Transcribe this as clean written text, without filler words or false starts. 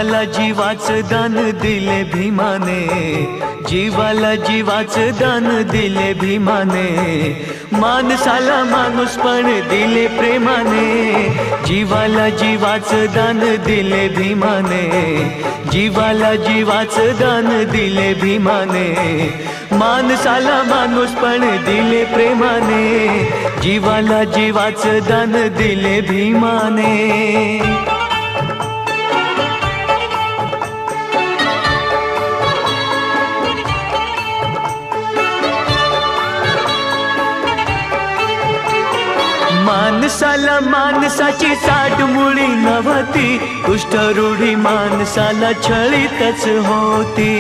जीवाला जीवाचं दान दिले भीमाने, जीवाला जीवाचं दान दिले भीमाने, माणसाला माणूसपण दिले प्रेमाने, जीवाला जीवाचं दान दिले भीमाने, जीवाला जीवाचं दान दिले भीमाने, माणसाला माणूसपण दिले प्रेमाने, जीवाला जीवाचं दान दिले भीमाने। माणसाला माणसाची साठ मुळी नव्हती, दुष्ट रूढी माणसाला छळीतच होती।